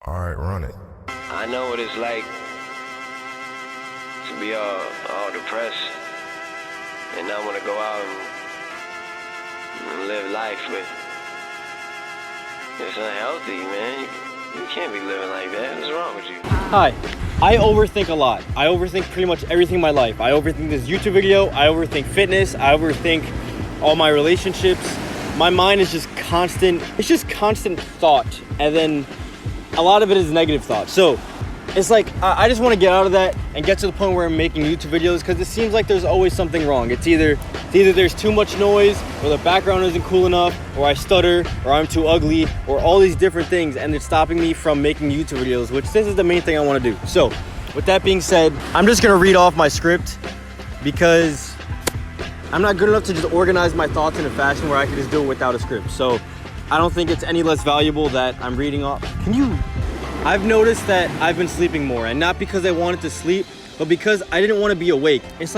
All right, run it. I know what it's like to be all depressed and not want to go out and live life, but it's unhealthy, man. You can't be living like that. What's wrong with you? Hi, I overthink a lot. I overthink pretty much everything in my life. I overthink this YouTube video, I overthink fitness, I overthink all my relationships. My mind is just constant, it's just constant thought, and then a lot of it is negative thought. So it's like, I just want to get out of that and get to the point where I'm making YouTube videos, because it seems like there's always something wrong. It's either there's too much noise, or the background isn't cool enough, or I stutter, or I'm too ugly, or all these different things, and it's stopping me from making YouTube videos, which this is the main thing I want to do. So with that being said, I'm just gonna read off my script, because I'm not good enough to just organize my thoughts in a fashion where I can just do it without a script. So I don't think it's any less valuable that I'm reading off. I've noticed that I've been sleeping more, and not because I wanted to sleep, but because I didn't want to be awake. It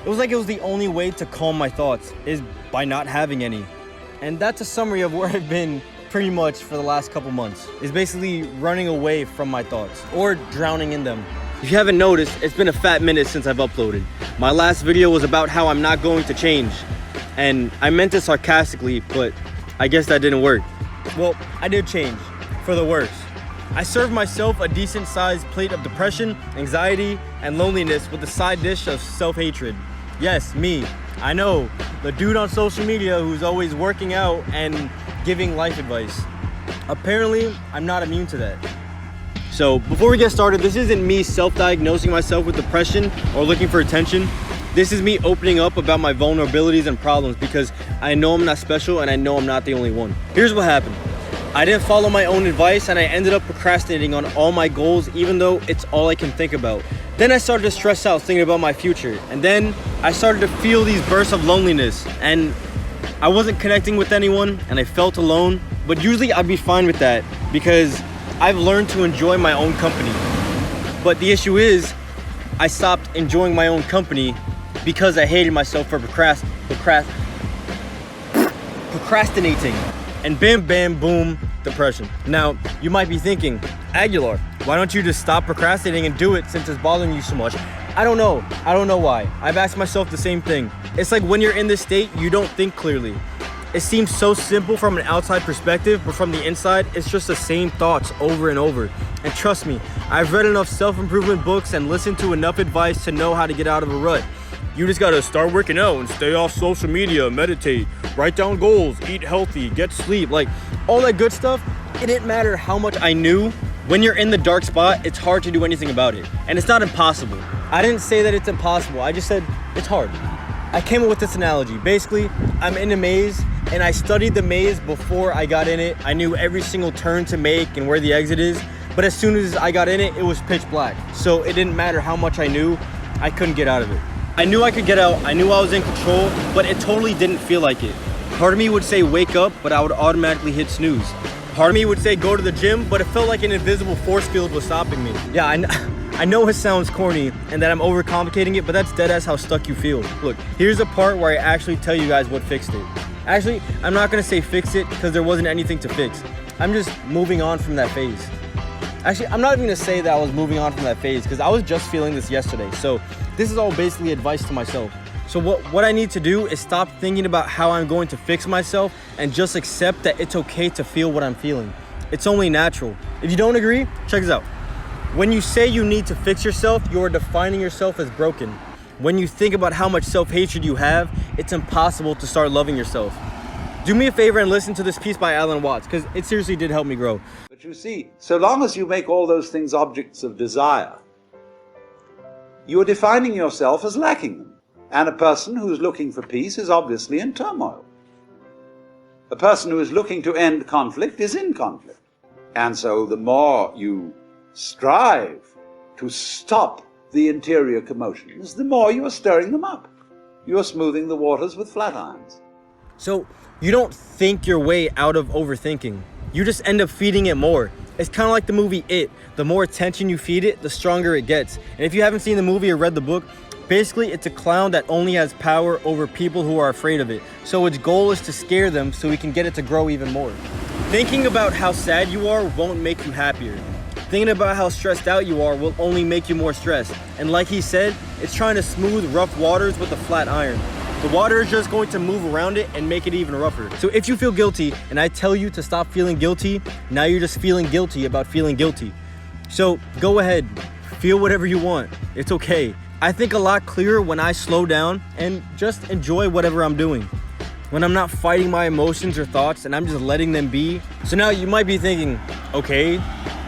was the only way to calm my thoughts is by not having any. And that's a summary of where I've been pretty much for the last couple months, is basically running away from my thoughts or drowning in them. If you haven't noticed, it's been a fat minute since I've uploaded. My last video was about how I'm not going to change, and I meant it sarcastically, but I guess that didn't work. Well, I did change, for the worse. I served myself a decent sized plate of depression, anxiety, and loneliness with a side dish of self-hatred. Yes, me. I know, the dude on social media who's always working out and giving life advice. Apparently, I'm not immune to that. So before we get started, this isn't me self-diagnosing myself with depression or looking for attention. This is me opening up about my vulnerabilities and problems, because I know I'm not special and I know I'm not the only one. Here's what happened. I didn't follow my own advice, and I ended up procrastinating on all my goals, even though it's all I can think about. Then I started to stress out thinking about my future, and then I started to feel these bursts of loneliness, and I wasn't connecting with anyone, and I felt alone. But usually I'd be fine with that, because I've learned to enjoy my own company. But the issue is, I stopped enjoying my own company because I hated myself for procrastinating. And bam, bam, boom, depression. Now, you might be thinking, Aguilar, why don't you just stop procrastinating and do it since it's bothering you so much? I don't know why. I've asked myself the same thing. It's like when you're in this state, you don't think clearly. It seems so simple from an outside perspective, but from the inside, it's just the same thoughts over and over. And trust me, I've read enough self-improvement books and listened to enough advice to know how to get out of a rut. You just gotta start working out and stay off social media, meditate, write down goals, eat healthy, get sleep, like all that good stuff. It didn't matter how much I knew. When you're in the dark spot, it's hard to do anything about it. And it's not impossible. I didn't say that it's impossible, I just said it's hard. I came up with this analogy. Basically, I'm in a maze, and I studied the maze before I got in it. I knew every single turn to make and where the exit is, but as soon as I got in it, it was pitch black. So it didn't matter how much I knew, I couldn't get out of it. I knew I could get out, I knew I was in control, but it totally didn't feel like it. Part of me would say wake up, but I would automatically hit snooze. Part of me would say go to the gym, but it felt like an invisible force field was stopping me. Yeah, I know it sounds corny and that I'm overcomplicating it, but that's deadass how stuck you feel. Look, here's the part where I actually tell you guys what fixed it. Actually, I'm not gonna say fix it, because there wasn't anything to fix. I'm just moving on from that phase. Actually, I'm not even gonna say that I was moving on from that phase, because I was just feeling this yesterday. So this is all basically advice to myself. So what I need to do is stop thinking about how I'm going to fix myself and just accept that it's okay to feel what I'm feeling. It's only natural. If you don't agree, check this out. When you say you need to fix yourself, you are defining yourself as broken. When you think about how much self-hatred you have, it's impossible to start loving yourself. Do me a favor and listen to this piece by Alan Watts, because it seriously did help me grow. But you see, so long as you make all those things objects of desire, you are defining yourself as lacking them. And a person who's looking for peace is obviously in turmoil. A person who is looking to end conflict is in conflict. And so the more you strive to stop the interior commotions, the more you are stirring them up. You are smoothing the waters with flat irons. So you don't think your way out of overthinking. You just end up feeding it more. It's kind of like the movie It. The more attention you feed it, the stronger it gets. And if you haven't seen the movie or read the book, basically it's a clown that only has power over people who are afraid of it. So its goal is to scare them so he can get it to grow even more. Thinking about how sad you are won't make you happier. Thinking about how stressed out you are will only make you more stressed. And like he said, it's trying to smooth rough waters with a flat iron. The water is just going to move around it and make it even rougher. So if you feel guilty and I tell you to stop feeling guilty, now you're just feeling guilty about feeling guilty. So go ahead, feel whatever you want. It's okay. I think a lot clearer when I slow down and just enjoy whatever I'm doing. When I'm not fighting my emotions or thoughts and I'm just letting them be. So now you might be thinking, okay,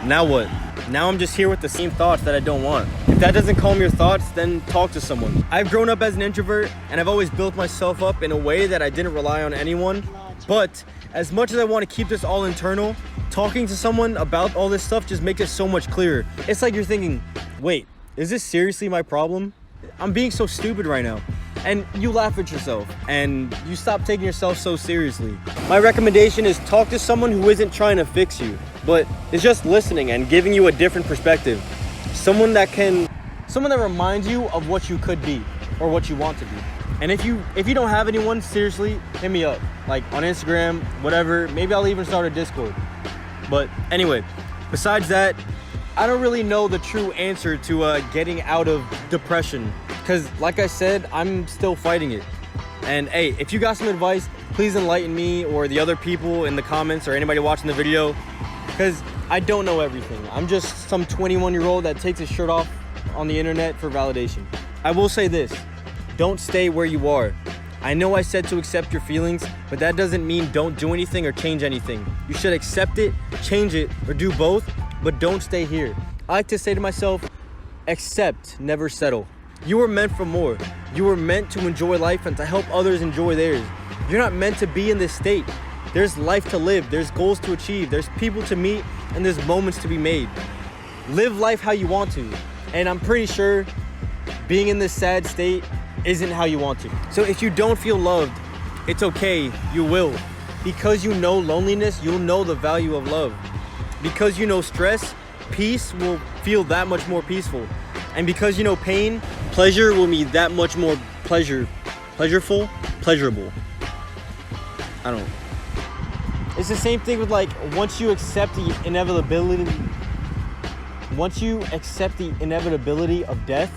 now what? Now I'm just here with the same thoughts that I don't want. If that doesn't calm your thoughts, then talk to someone. I've grown up as an introvert and I've always built myself up in a way that I didn't rely on anyone. But as much as I want to keep this all internal, talking to someone about all this stuff just makes it so much clearer. It's like you're thinking, wait, is this seriously my problem? I'm being so stupid right now. And you laugh at yourself and you stop taking yourself so seriously. My recommendation is talk to someone who isn't trying to fix you, but is just listening and giving you a different perspective. Someone that reminds you of what you could be or what you want to be. And if you don't have anyone, seriously, hit me up. Like on Instagram, whatever. Maybe I'll even start a Discord. But anyway, besides that, I don't really know the true answer to getting out of depression. Because like I said, I'm still fighting it. And hey, if you got some advice, please enlighten me or the other people in the comments or anybody watching the video. Because I don't know everything. I'm just some 21-year-old that takes his shirt off on the internet for validation. I will say this, don't stay where you are. I know I said to accept your feelings, but that doesn't mean don't do anything or change anything. You should accept it, change it, or do both, but don't stay here. I like to say to myself, accept, never settle. You were meant for more. You were meant to enjoy life and to help others enjoy theirs. You're not meant to be in this state. There's life to live, there's goals to achieve, there's people to meet, and there's moments to be made. Live life how you want to. And I'm pretty sure being in this sad state isn't how you want to. So if you don't feel loved, it's okay, you will. Because you know loneliness, you'll know the value of love. Because you know stress, peace will feel that much more peaceful. And because you know pain, pleasure will be that much more pleasurable. I don't know. It's the same thing with like, once you accept the inevitability of death,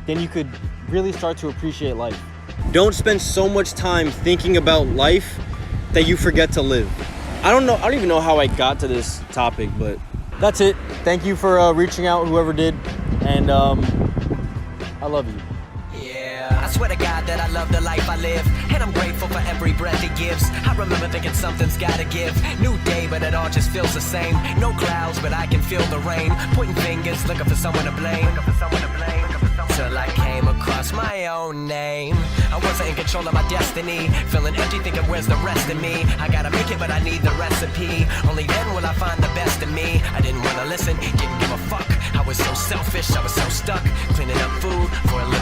then you could really start to appreciate life. Don't spend so much time thinking about life that you forget to live. I don't even know how I got to this topic, but that's it. Thank you for reaching out, whoever did. And I love you. I swear to God that I love the life I live, and I'm grateful for every breath it gives. I remember thinking something's gotta give. New day, but it all just feels the same. No clouds, but I can feel the rain. Pointing fingers, looking for someone to blame. Till I came across my own name. I wasn't in control of my destiny. Feeling empty, thinking where's the rest of me? I gotta make it, but I need the recipe. Only then will I find the best of me. I didn't wanna listen, didn't give a fuck. I was so selfish, I was so stuck. Cleaning up food for a little